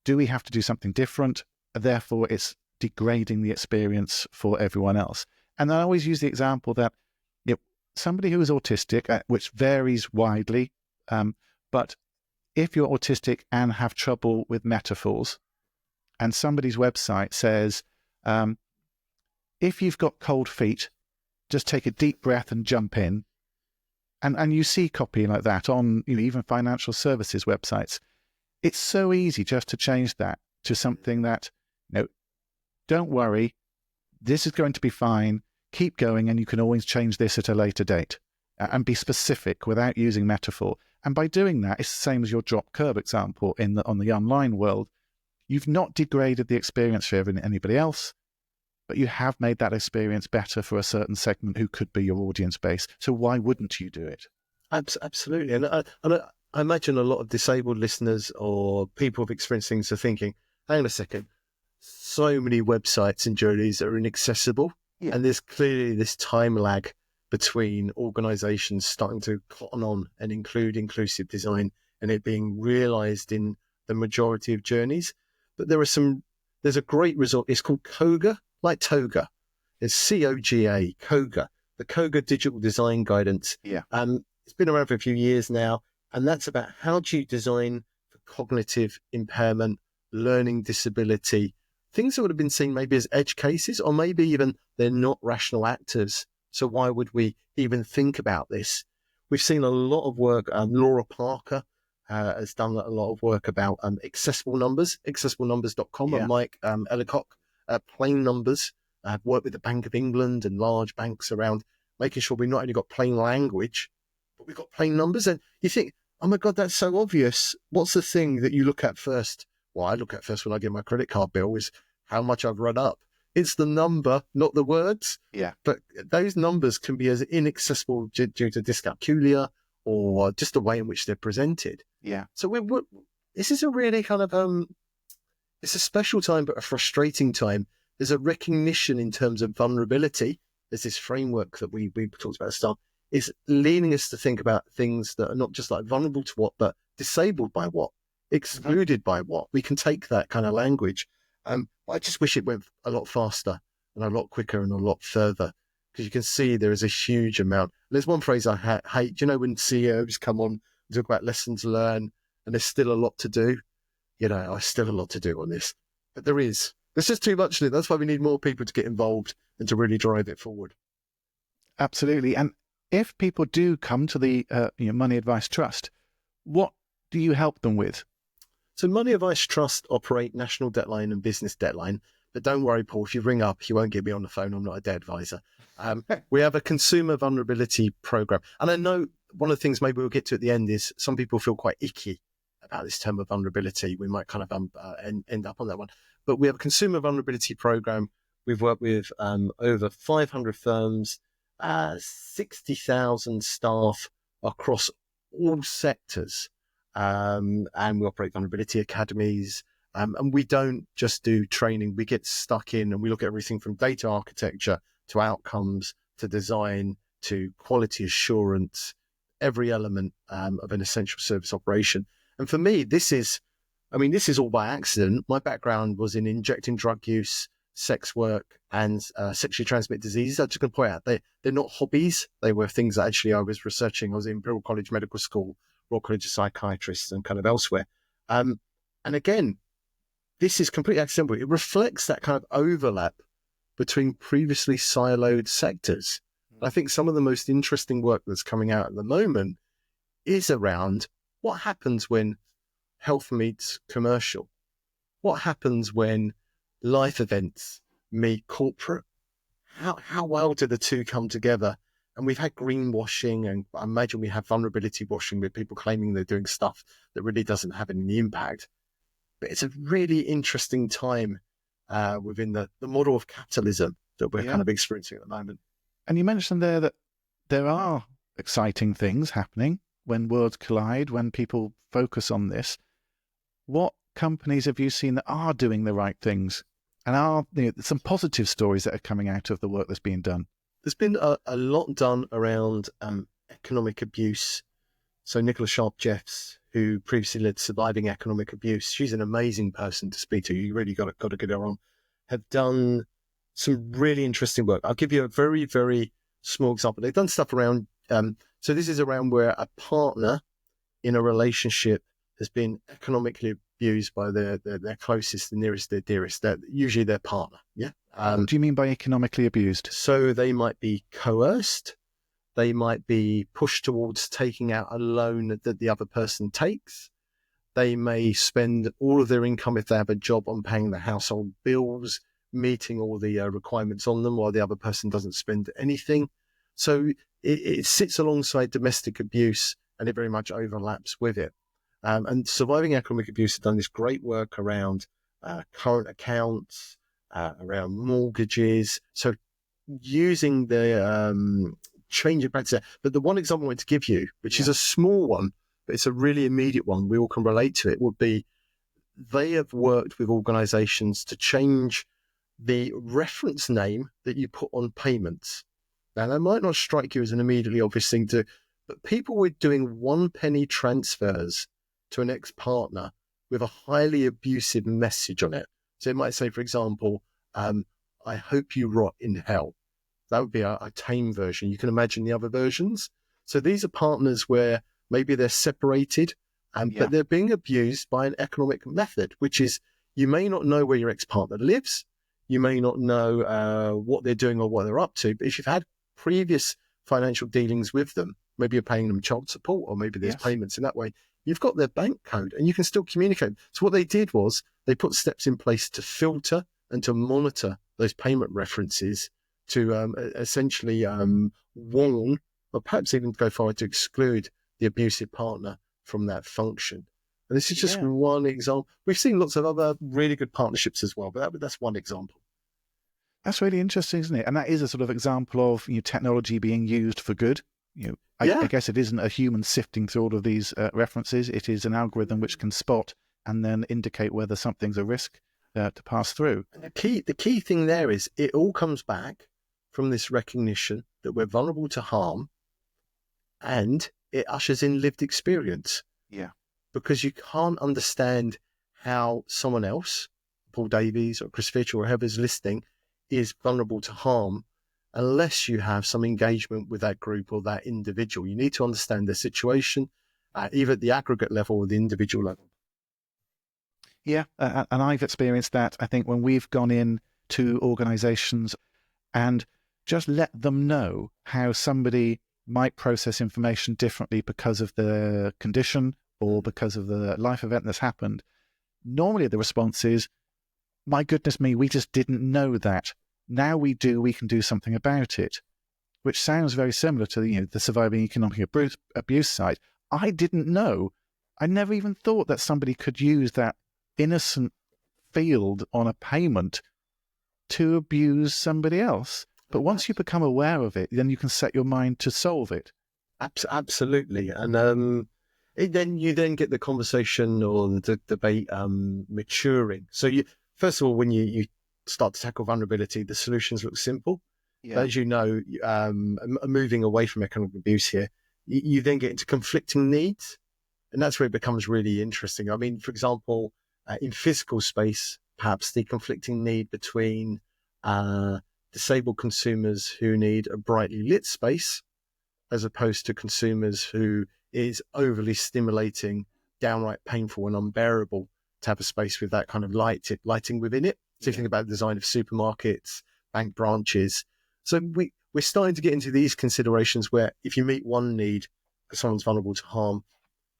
Speaker 1: Do we have to do something different? Therefore, it's degrading the experience for everyone else. And I always use the example that somebody who is autistic, which varies widely, but if you're autistic and have trouble with metaphors, and somebody's website says, if you've got cold feet, just take a deep breath and jump in, and you see copy like that on even financial services websites, it's so easy just to change that to something that, don't worry, this is going to be fine, keep going, and you can always change this at a later date. and be specific without using metaphor. And by doing that, it's the same as your drop curb example on the online world. You've not degraded the experience for anybody else, but you have made that experience better for a certain segment who could be your audience base. So why wouldn't you do it?
Speaker 2: Absolutely. And I imagine a lot of disabled listeners or people who've experienced things are thinking, hang on a second, so many websites and journeys are inaccessible. Yeah. And there's clearly this time lag between organizations starting to cotton on and include inclusive design and it being realized in the majority of journeys. But there's a great result. It's called Koga, like toga. It's COGA, Koga, the Koga Digital Design Guidance.
Speaker 1: Yeah.
Speaker 2: It's been around for a few years now. And that's about how do you design for cognitive impairment, learning disability, things that would have been seen maybe as edge cases, or maybe even they're not rational actors. So why would we even think about this? We've seen a lot of work. Laura Parker has done a lot of work about accessible numbers, accessiblenumbers.com,
Speaker 1: Yeah.
Speaker 2: and Mike Ellicock, plain numbers. I've worked with the Bank of England and large banks around making sure we've not only got plain language, but we've got plain numbers. And you think, oh my God, that's so obvious. What's the thing that you look at first? Well, I look at first when I get my credit card bill is how much I've run up. It's the number, not the words.
Speaker 1: Yeah.
Speaker 2: But those numbers can be as inaccessible due to dyscalculia or just the way in which they're presented.
Speaker 1: Yeah.
Speaker 2: So this is a really kind of, it's a special time, but a frustrating time. There's a recognition in terms of vulnerability. There's this framework that we talked about at the start. It's leading us to think about things that are not just like vulnerable to what, but disabled by what, excluded by what. We can take that kind of language. I just wish it went a lot faster and a lot quicker and a lot further, because you can see there is a huge amount. There's one phrase I hate. Do you know when CEOs come on and talk about lessons learned and there's still a lot to do? There's still a lot to do on this. But there is. There's just too much of it. That's why we need more people to get involved and to really drive it forward.
Speaker 1: Absolutely. And if people do come to the Money Advice Trust, what do you help them with?
Speaker 2: So Money Advice Trust operate national deadline and business deadline. But don't worry, Paul, if you ring up, you won't get me on the phone. I'm not a debt advisor. We have a consumer vulnerability program. And I know one of the things maybe we'll get to at the end is some people feel quite icky about this term of vulnerability. We might kind of end up on that one. But we have a consumer vulnerability program. We've worked with over 500 firms, 60,000 staff across all sectors. And we operate vulnerability academies. And we don't just do training. We get stuck in and we look at everything from data architecture to outcomes to design to quality assurance, every element of an essential service operation. And for me, this is all by accident. My background was in injecting drug use, sex work, and sexually transmitted diseases. I'm just going to point out they're not hobbies. They were things that actually I was researching. I was in Imperial College Medical School, Royal College of Psychiatrists, and kind of elsewhere. And again, this is completely accidental. It reflects that kind of overlap between previously siloed sectors. I think some of the most interesting work that's coming out at the moment is around what happens when health meets commercial. What happens when life events meet corporate? How well do the two come together? And we've had greenwashing, and I imagine we have vulnerability washing with people claiming they're doing stuff that really doesn't have any impact. But it's a really interesting time within the model of capitalism that we're kind of experiencing at the moment.
Speaker 1: And you mentioned there that there are exciting things happening when worlds collide, when people focus on this. What companies have you seen that are doing the right things? And are some positive stories that are coming out of the work that's being done?
Speaker 2: There's been a lot done around economic abuse. So Nicola Sharp-Jeffs, who previously led Surviving Economic Abuse, she's an amazing person to speak to. You really got to get her on. Have done some really interesting work. I'll give you a very, very small example. They've done stuff around, so this is around where a partner in a relationship has been economically abused by their closest, the nearest, their dearest, usually their partner. Yeah.
Speaker 1: What do you mean by economically abused?
Speaker 2: So they might be coerced. They might be pushed towards taking out a loan that the other person takes. They may spend all of their income, if they have a job, on paying the household bills, meeting all the requirements on them, while the other person doesn't spend anything. So it sits alongside domestic abuse, and it very much overlaps with it. And Surviving Economic Abuse has done this great work around current accounts, around mortgages. So using the change of practice. But the one example I want to give you, which is a small one, but it's a really immediate one, we all can relate to it, would be they have worked with organisations to change the reference name that you put on payments. Now, that might not strike you as an immediately obvious thing to, but people were doing 1 penny transfers to an ex-partner with a highly abusive message on it. So it might say, for example, I hope you rot in hell. That would be a tame version. You can imagine the other versions. So these are partners where maybe they're separated, but they're being abused by an economic method, which is you may not know where your ex-partner lives. You may not know what they're doing or what they're up to. But if you've had previous financial dealings with them, maybe you're paying them child support, or maybe there's payments in that way, you've got their bank code and you can still communicate. So what they did was they put steps in place to filter and to monitor those payment references to essentially warn, or perhaps even go forward to exclude the abusive partner from that function. And this is just one example. We've seen lots of other really good partnerships as well, but that's one example.
Speaker 1: That's really interesting, isn't it? And that is a sort of example of technology being used for good. I guess it isn't a human sifting through all of these references. It is an algorithm which can spot and then indicate whether something's a risk to pass through.
Speaker 2: And the key thing there is it all comes back from this recognition that we're vulnerable to harm, and it ushers in lived experience.
Speaker 1: Yeah.
Speaker 2: Because you can't understand how someone else, Paul Davies or Chris Fitch or whoever's listening, is vulnerable to harm unless you have some engagement with that group or that individual. You need to understand their situation, either at the aggregate level or the individual level.
Speaker 1: Yeah, and I've experienced that, I think, when we've gone in to organisations and just let them know how somebody might process information differently because of the condition or because of the life event that's happened. Normally the response is, my goodness me, we just didn't know that. Now we do, we can do something about it, which sounds very similar to the surviving economic abuse side. I didn't know. I never even thought that somebody could use that innocent field on a payment to abuse somebody else. But once you become aware of it, then you can set your mind to solve it.
Speaker 2: Absolutely. And then you get the conversation or the debate maturing. So first of all, when you start to tackle vulnerability, the solutions look simple. Yeah. But as you know, moving away from economic abuse here, you then get into conflicting needs. And that's where it becomes really interesting. I mean, for example, in physical space, perhaps the conflicting need between disabled consumers who need a brightly lit space as opposed to consumers who is overly stimulating, downright painful and unbearable to have a space with that kind of lighting within it. So if you think about the design of supermarkets, bank branches. So we're starting to get into these considerations where if you meet one need because someone's vulnerable to harm,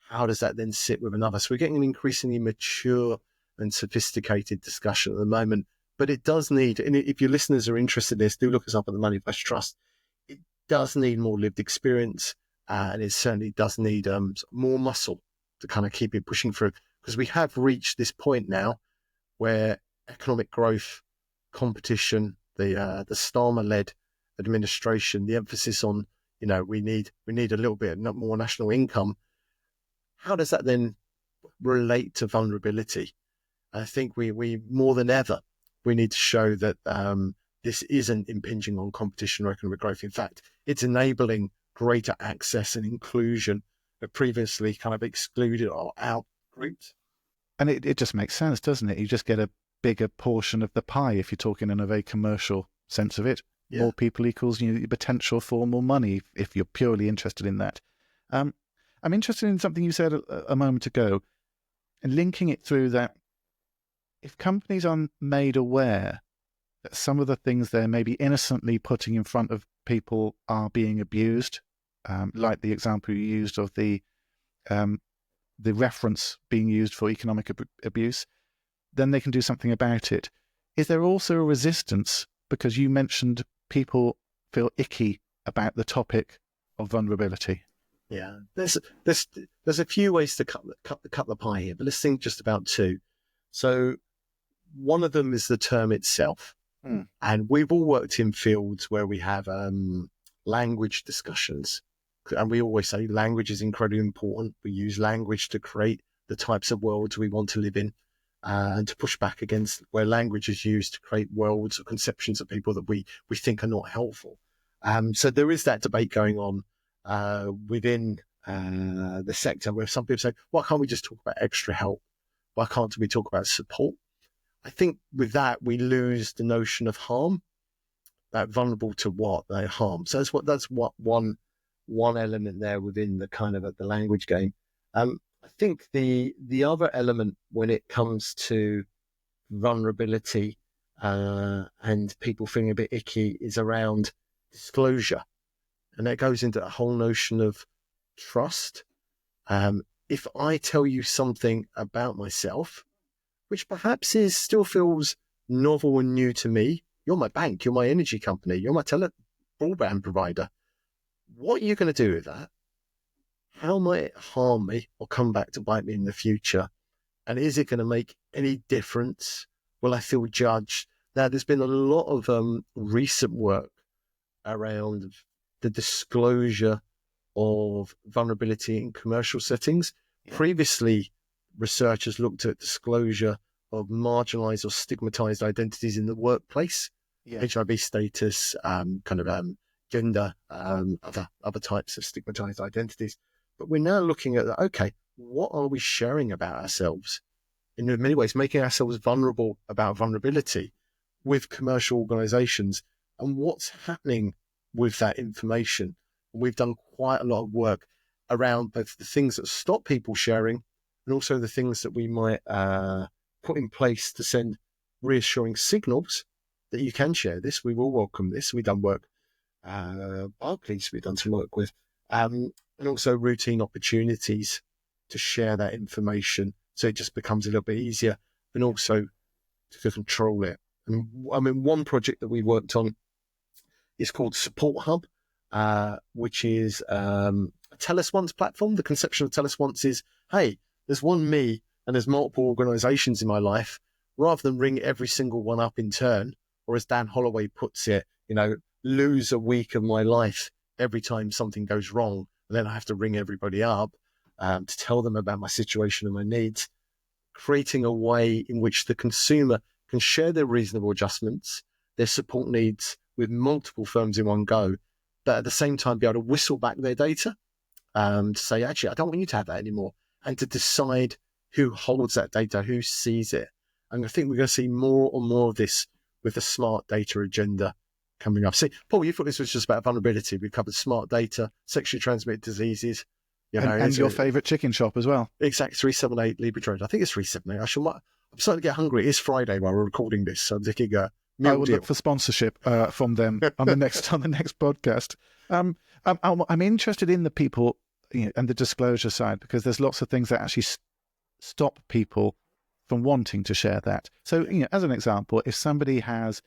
Speaker 2: how does that then sit with another? So we're getting an increasingly mature and sophisticated discussion at the moment. But it does need, and if your listeners are interested in this, do look us up at the Money Flash Trust. It does need more lived experience, and it certainly does need more muscle to kind of keep it pushing through. Because we have reached this point now where economic growth, competition, the Starmer-led administration, the emphasis on, we need a little bit more national income. How does that then relate to vulnerability? I think we more than ever, we need to show that this isn't impinging on competition or economic growth. In fact, it's enabling greater access and inclusion that previously kind of excluded or out groups.
Speaker 1: And it just makes sense, doesn't it? You just get a bigger portion of the pie if you're talking in a very commercial sense of it. Yeah. More people equals potential for more money if you're purely interested in that. I'm interested in something you said a moment ago, and linking it through that if companies are made aware that some of the things they're maybe innocently putting in front of people are being abused, like the example you used of the reference being used for economic abuse, then they can do something about it. Is there also a resistance, because you mentioned people feel icky about the topic of vulnerability?
Speaker 2: Yeah, there's a few ways to cut the pie here, but let's think just about two. So one of them is the term itself, and we've all worked in fields where we have language discussions, and we always say language is incredibly important. We use language to create the types of worlds we want to live in, and to push back against where language is used to create worlds or conceptions of people that we think are not helpful. So there is that debate going on within the sector, where some people say, why can't we just talk about extra help? Why can't we talk about support? I think with that, we lose the notion of harm, that vulnerable to what they harm. So that's what one element there within the kind of the language game. I think the other element when it comes to vulnerability and people feeling a bit icky is around disclosure. And that goes into a whole notion of trust. If I tell you something about myself, which perhaps still feels novel and new to me, you're my bank, you're my energy company, you're my broadband provider. What are you going to do with that? How might it harm me or come back to bite me in the future? And is it going to make any difference? Will I feel judged? Now, there's been a lot of recent work around the disclosure of vulnerability in commercial settings. Yeah. Previously, researchers looked at disclosure of marginalized or stigmatized identities in the workplace, HIV status, gender, other types of stigmatized identities. But we're now looking at, okay, what are we sharing about ourselves? In many ways, making ourselves vulnerable about vulnerability with commercial organizations, and what's happening with that information. And we've done quite a lot of work around both the things that stop people sharing and also the things that we might put in place to send reassuring signals that you can share this. We will welcome this. We've done work, Barclays we've done some work with, and also routine opportunities to share that information, so it just becomes a little bit easier, and also to control it. And I mean, one project that we worked on is called Support Hub, which is a Tell Us Once platform. The conception of Tell Us Once is, hey, there's one me and there's multiple organizations in my life. Rather than ring every single one up in turn, or as Dan Holloway puts it, lose a week of my life every time something goes wrong, and then I have to ring everybody up to tell them about my situation and my needs. Creating a way in which the consumer can share their reasonable adjustments, their support needs with multiple firms in one go, but at the same time be able to whistle back their data to say, actually, I don't want you to have that anymore, and to decide who holds that data, who sees it. And I think we're going to see more and more of this with the smart data agenda coming up. See, Paul, you thought this was just about vulnerability. We covered smart data, sexually transmitted diseases.
Speaker 1: And your favourite chicken shop as well.
Speaker 2: Exact 378 Libra Road. I think it's 378. I'm starting to get hungry. It is Friday while we're recording this, so I'm thinking I will
Speaker 1: look for sponsorship from them on the next podcast. I'm interested in the people and the disclosure side, because there's lots of things that actually stop people from wanting to share that. So, as an example, if somebody has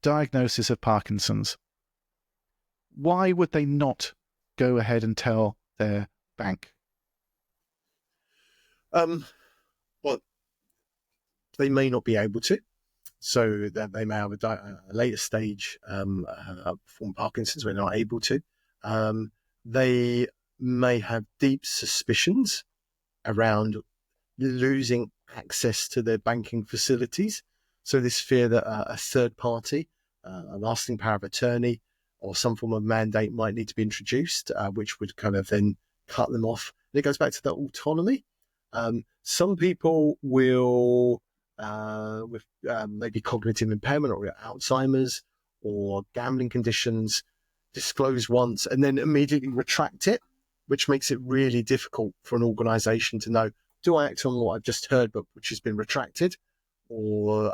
Speaker 1: diagnosis of Parkinson's, why would they not go ahead and tell their bank?
Speaker 2: Well, they may not be able to. So that they may have a later stage form Parkinson's where they're not able to. They may have deep suspicions around losing access to their banking facilities. So this fear that a third party, a lasting power of attorney, or some form of mandate might need to be introduced, which would kind of then cut them off. And it goes back to that autonomy. Some people will, with maybe cognitive impairment or Alzheimer's or gambling conditions, disclose once and then immediately retract it, which makes it really difficult for an organization to know, do I act on what I've just heard, but which has been retracted, or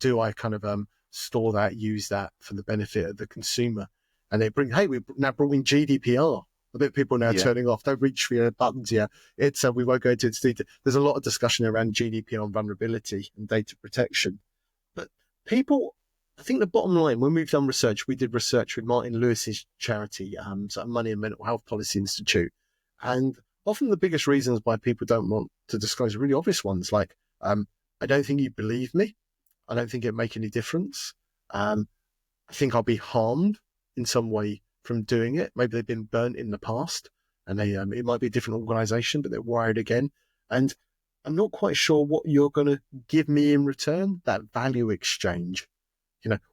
Speaker 2: do I kind of store that, use that for the benefit of the consumer? And they we've now brought in GDPR. I think people are now turning off. Don't reach for your buttons here. It's we won't go into it. There's a lot of discussion around GDPR and vulnerability and data protection, but people I think the bottom line, when we've done research, we did research with Martin Lewis's charity, sort of Money and Mental Health Policy Institute. And often the biggest reasons why people don't want to disclose are really obvious ones, like, I don't think you believe me. I don't think it'd make any difference. I think I'll be harmed in some way from doing it. Maybe they've been burnt in the past and it might be a different organisation, but they're worried again. And I'm not quite sure what you're going to give me in return, that value exchange.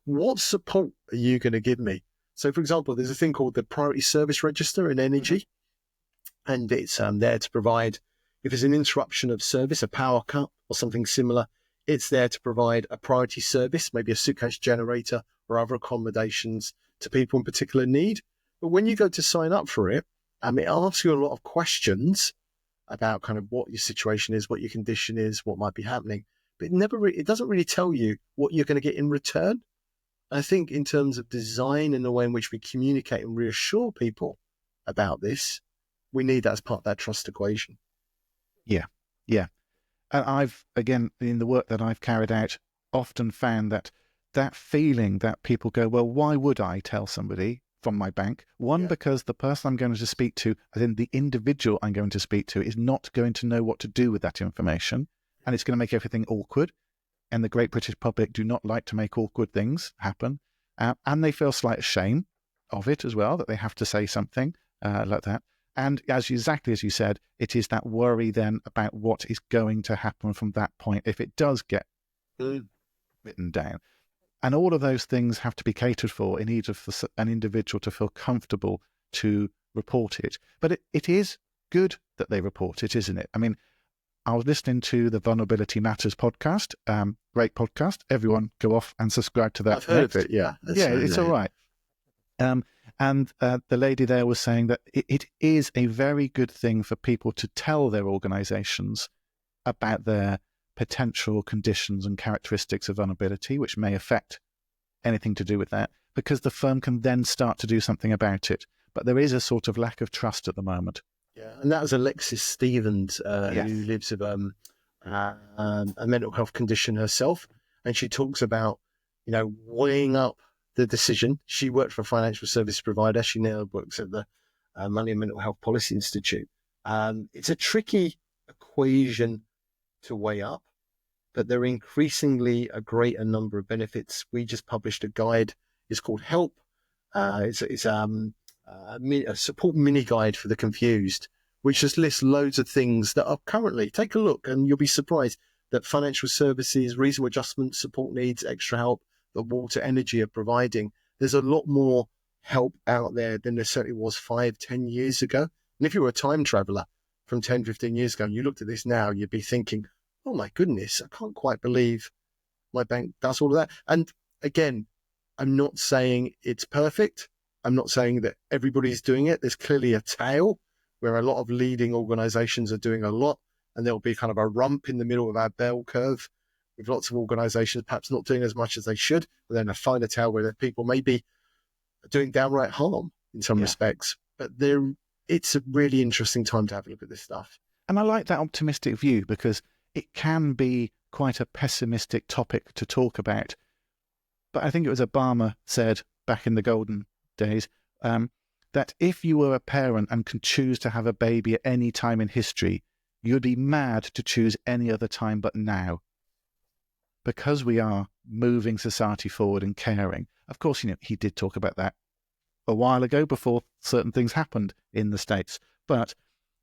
Speaker 2: What support are you going to give me? So, for example, there's a thing called the Priority Service Register in energy, and it's there to provide, if there's an interruption of service, a power cut or something similar, it's there to provide a priority service, maybe a suitcase generator or other accommodations to people in particular need. But when you go to sign up for it, it asks you a lot of questions about kind of what your situation is, what your condition is, what might be happening. But it doesn't really tell you what you're going to get in return. I think in terms of design and the way in which we communicate and reassure people about this, we need that as part of that trust equation.
Speaker 1: Yeah. And I've, again, in the work that I've carried out, often found that feeling that people go, well, why would I tell somebody from my bank? One, because the person I'm going to speak to, as in the individual I'm going to speak to, is not going to know what to do with that information. And it's going to make everything awkward. And the great British public do not like to make awkward things happen. And they feel slight shame of it as well, that they have to say something like that. And exactly as you said, it is that worry then about what is going to happen from that point if it does get written down. And all of those things have to be catered for in order for an individual to feel comfortable to report it. But it is good that they report it, isn't it? I mean, I was listening to the Vulnerability Matters podcast, great podcast. Everyone go off and subscribe to that.
Speaker 2: I've heard of it, yeah.
Speaker 1: It's all right. And the lady there was saying that it is a very good thing for people to tell their organisations about their potential conditions and characteristics of vulnerability, which may affect anything to do with that, because the firm can then start to do something about it. But there is a sort of lack of trust at the moment.
Speaker 2: Yeah, and that was Alexis Stevens, who lives with a mental health condition herself, and she talks about, weighing up the decision. She worked for a financial service provider. She now works at the Money and Mental Health Policy Institute. It's a tricky equation to weigh up, but there are increasingly a greater number of benefits. We just published a guide. It's called Help. It's a support mini guide for the confused, which just lists loads of things that are currently, take a look and you'll be surprised that financial services, reasonable adjustment, support needs, extra help that water, energy are providing. There's a lot more help out there than there certainly was 5-10 years ago. And if you were a time traveler from 10-15 years ago and you looked at this now, you'd be thinking, oh my goodness, I can't quite believe my bank does all of that. And again, I'm not saying it's perfect. I'm not saying that everybody's doing it. There's clearly a tail where a lot of leading organizations are doing a lot, and there'll be kind of a rump in the middle of our bell curve with lots of organizations perhaps not doing as much as they should, but then a finer tail where people may be doing downright harm in some respects. But it's a really interesting time to have a look at this stuff.
Speaker 1: And I like that optimistic view, because it can be quite a pessimistic topic to talk about. But I think it was Obama said back in the golden days that if you were a parent and could choose to have a baby at any time in history, you'd be mad to choose any other time but now. Because we are moving society forward and caring. Of course, he did talk about that a while ago before certain things happened in the States. But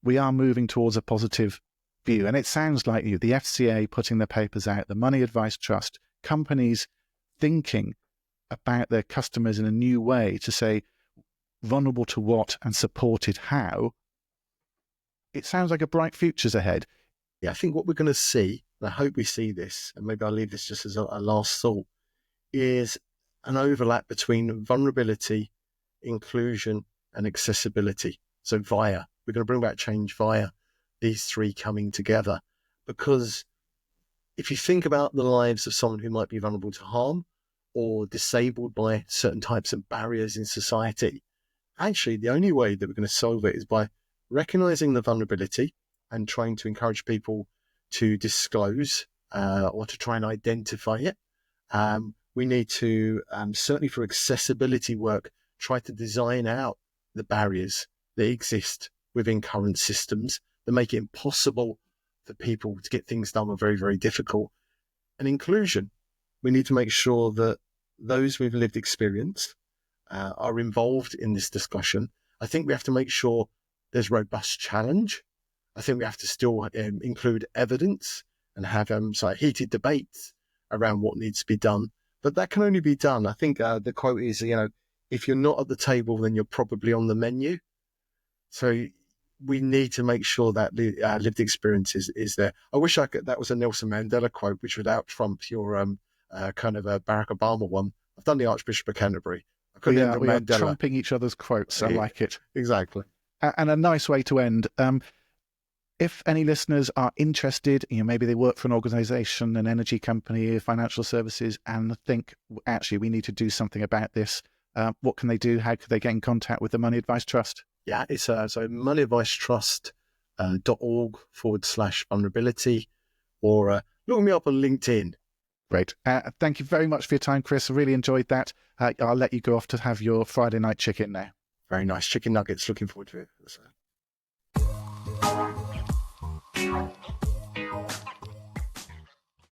Speaker 1: we are moving towards a positive view. And it sounds like the FCA putting their papers out, the Money Advice Trust, companies thinking about their customers in a new way to say vulnerable to what and supported how. It sounds like a bright future's ahead.
Speaker 2: Yeah, I think what we're going to see, and I hope we see this, and maybe I'll leave this just as a last thought, is an overlap between vulnerability, inclusion, and accessibility. So we're going to bring about change via these three coming together. Because if you think about the lives of someone who might be vulnerable to harm or disabled by certain types of barriers in society, actually the only way that we're going to solve it is by recognizing the vulnerability and trying to encourage people to disclose or to try and identify it. We need to, certainly for accessibility work, try to design out the barriers that exist within current systems that make it impossible for people to get things done or very, very difficult. And inclusion, we need to make sure that those with lived experience are involved in this discussion. I think we have to make sure there's robust challenge. I think we have to still include evidence and have heated debates around what needs to be done. But that can only be done. I think the quote is, if you're not at the table, then you're probably on the menu. So we need to make sure that lived experience is there. I wish that was a Nelson Mandela quote, which would out-trump your kind of a Barack Obama one. I've done the Archbishop of Canterbury. I couldn't end on
Speaker 1: We are
Speaker 2: Mandela.
Speaker 1: trumping each other's quotes. I like it.
Speaker 2: Exactly.
Speaker 1: And a nice way to end. If any listeners are interested, maybe they work for an organisation, an energy company, financial services, and think, actually, we need to do something about this, what can they do? How could they get in contact with the Money Advice Trust?
Speaker 2: Yeah, it's so moneyadvicetrust.org/vulnerability, or look me up on LinkedIn.
Speaker 1: Great. Thank you very much for your time, Chris. I really enjoyed that. I'll let you go off to have your Friday night chicken now.
Speaker 2: Very nice. Chicken nuggets. Looking forward to it.